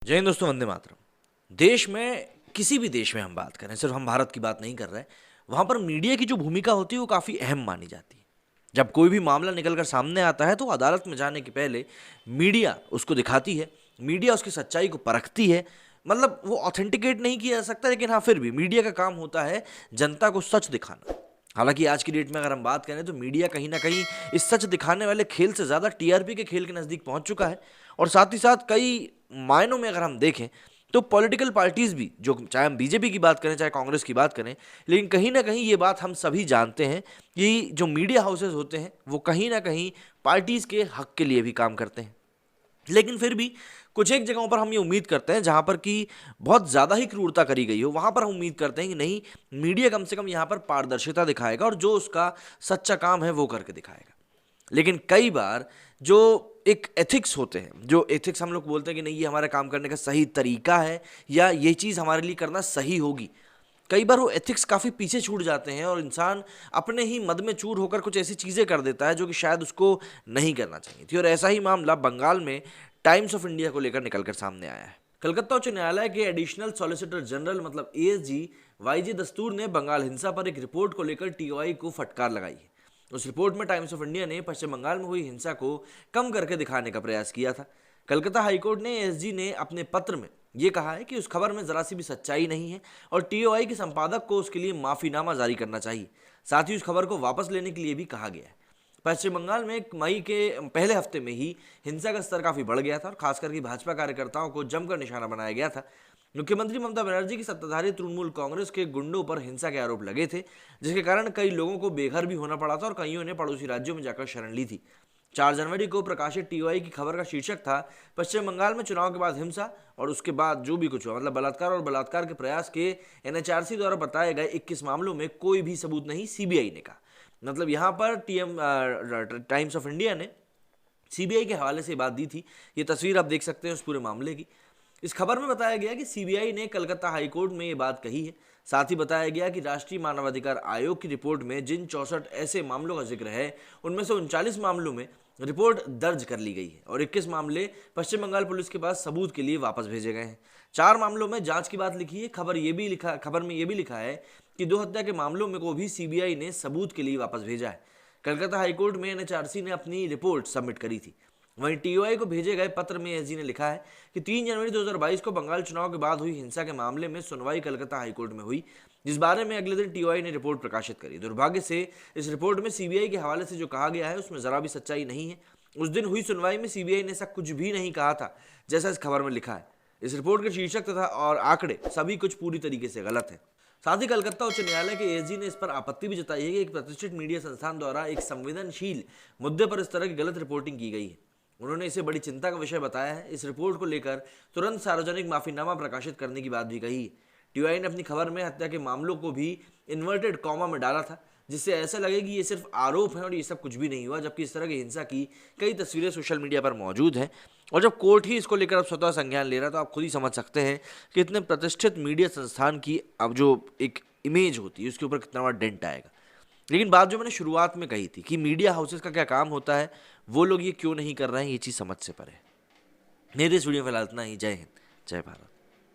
जय हिंद दोस्तों, वंदे मातरम। देश में, किसी भी देश में हम बात करें, सिर्फ हम भारत की बात नहीं कर रहे, वहाँ पर मीडिया की जो भूमिका होती है वो काफ़ी अहम मानी जाती है। जब कोई भी मामला निकल कर सामने आता है तो अदालत में जाने के पहले मीडिया उसको दिखाती है, मीडिया उसकी सच्चाई को परखती है। मतलब वो ऑथेंटिकेट नहीं किया जा सकता, लेकिन हाँ फिर भी मीडिया का काम होता है जनता को सच दिखाना। हालांकि आज की डेट में अगर हम बात करें तो मीडिया कहीं ना कहीं इस सच दिखाने वाले खेल से ज़्यादा टीआरपी के खेल के नज़दीक पहुंच चुका है। और साथ ही साथ कई मायनों में अगर हम देखें तो पॉलिटिकल पार्टीज भी, जो चाहे हम बीजेपी की बात करें चाहे कांग्रेस की बात करें, लेकिन कहीं ना कहीं ये बात हम सभी जानते हैं कि जो मीडिया हाउसेज होते हैं वो कहीं ना कहीं पार्टीज के हक के लिए भी काम करते हैं। लेकिन फिर भी कुछ एक जगहों पर हम ये उम्मीद करते हैं जहां पर कि बहुत ज़्यादा ही क्रूरता करी गई हो, वहां पर हम उम्मीद करते हैं कि नहीं, मीडिया कम से कम यहां पर पारदर्शिता दिखाएगा और जो उसका सच्चा काम है वो करके दिखाएगा। लेकिन कई बार जो एक एथिक्स होते हैं, जो एथिक्स हम लोग बोलते हैं कि नहीं ये हमारा काम करने का सही तरीका है या ये चीज़ हमारे लिए करना सही होगी, कई बार वो एथिक्स काफ़ी पीछे छूट जाते हैं और इंसान अपने ही मद में चूर होकर कुछ ऐसी चीज़ें कर देता है जो कि शायद उसको नहीं करना चाहिए थी। और ऐसा ही मामला बंगाल में टाइम्स ऑफ इंडिया को लेकर निकलकर सामने आया है। कलकत्ता उच्च न्यायालय के एडिशनल सॉलिसिटर जनरल मतलब एएसजी वाईजी दस्तूर ने बंगाल हिंसा पर एक रिपोर्ट को लेकर टीओआई को फटकार लगाई है। उस रिपोर्ट में टाइम्स ऑफ इंडिया ने पश्चिम बंगाल में हुई हिंसा को कम करके दिखाने का प्रयास किया था। कलकत्ता हाईकोर्ट ने एएसजी ने अपने पत्र में ये कहा है कि उस खबर में जरा सी भी सच्चाई नहीं है और टीओआई के संपादक को उसके लिए माफीनामा जारी करना चाहिए। साथ ही उस खबर को वापस लेने के लिए भी कहा गया है। पश्चिम बंगाल में मई के पहले हफ्ते में ही हिंसा का स्तर काफी बढ़ गया था और खासकर कि भाजपा कार्यकर्ताओं को जमकर निशाना बनाया गया था। मुख्यमंत्री ममता बनर्जी की सत्ताधारी तृणमूल कांग्रेस के गुंडों पर हिंसा के आरोप लगे थे, जिसके कारण कई लोगों को बेघर भी होना पड़ा था और कईयों ने पड़ोसी राज्यों में जाकर शरण ली थी। 4 जनवरी को प्रकाशित टीओआई की खबर का शीर्षक था, पश्चिम बंगाल में चुनाव के बाद हिंसा और उसके बाद जो भी कुछ हुआ, मतलब बलात्कार और बलात्कार के प्रयास के एनएचआरसी द्वारा बताए गए 21 मामलों में कोई भी सबूत नहीं, सीबीआई ने कहा। मतलब यहाँ पर टाइम्स ऑफ इंडिया ने सीबीआई के हवाले से बात दी थी। ये तस्वीर आप देख सकते हैं उस पूरे मामले की। इस खबर में बताया गया कि सीबीआई ने कलकत्ता हाईकोर्ट में ये बात कही है। साथ ही बताया गया कि राष्ट्रीय मानवाधिकार आयोग की रिपोर्ट में जिन 64 ऐसे मामलों का जिक्र है, उनमें से 39 मामलों में रिपोर्ट दर्ज कर ली गई है और 21 मामले पश्चिम बंगाल पुलिस के पास सबूत के लिए वापस भेजे गए हैं। 4 मामलों में जांच की बात लिखी है। खबर में यह भी लिखा है कि 2 हत्या के मामलों में को भी सीबीआई ने सबूत के लिए वापस भेजा है। कलकत्ता हाईकोर्ट में एनएचआरसी ने अपनी रिपोर्ट सबमिट करी थी। वहीं टीओआई को भेजे गए पत्र में एसजी ने लिखा है कि 3 जनवरी 2022 को बंगाल चुनाव के बाद हुई हिंसा के मामले में सुनवाई कलकत्ता हाईकोर्ट में हुई, जिस बारे में अगले दिन टीओआई ने रिपोर्ट प्रकाशित करी। दुर्भाग्य से इस रिपोर्ट में सीबीआई के हवाले से जो कहा गया है उसमें जरा भी सच्चाई नहीं है। उस दिन हुई सुनवाई में सीबीआई ने ऐसा कुछ भी नहीं कहा था जैसा इस खबर में लिखा है। इस रिपोर्ट के शीर्षक तथा और आंकड़े सभी कुछ पूरी तरीके से गलत है। साथ ही कलकत्ता उच्च न्यायालय के एसजी ने इस पर आपत्ति भी जताई है कि एक प्रतिष्ठित मीडिया संस्थान द्वारा एक संवेदनशील मुद्दे पर इस तरह की गलत रिपोर्टिंग की गई है। उन्होंने इसे बड़ी चिंता का विषय बताया है। इस रिपोर्ट को लेकर तुरंत सार्वजनिक माफीनामा प्रकाशित करने की बात भी कही है। टीआई ने अपनी खबर में हत्या के मामलों को भी इन्वर्टेड कॉमा में डाला था, जिससे ऐसा लगे कि ये सिर्फ आरोप है और ये सब कुछ भी नहीं हुआ, जबकि इस तरह की हिंसा की कई तस्वीरें सोशल मीडिया पर मौजूद हैं। और जब कोर्ट ही इसको लेकर अब स्वतः संज्ञान ले रहा है तो आप खुद ही समझ सकते हैं कि इतने प्रतिष्ठित मीडिया संस्थान की अब जो एक इमेज होती है उसके ऊपर कितना बड़ा डेंट आएगा। लेकिन बात जो मैंने शुरुआत में कही थी कि मीडिया हाउसेस का क्या काम होता है, वो लोग ये क्यों नहीं कर रहे हैं, ये चीज़ समझ से परे है। मेरे इस वीडियो में फिलहाल इतना ही। जय हिंद, जय भारत।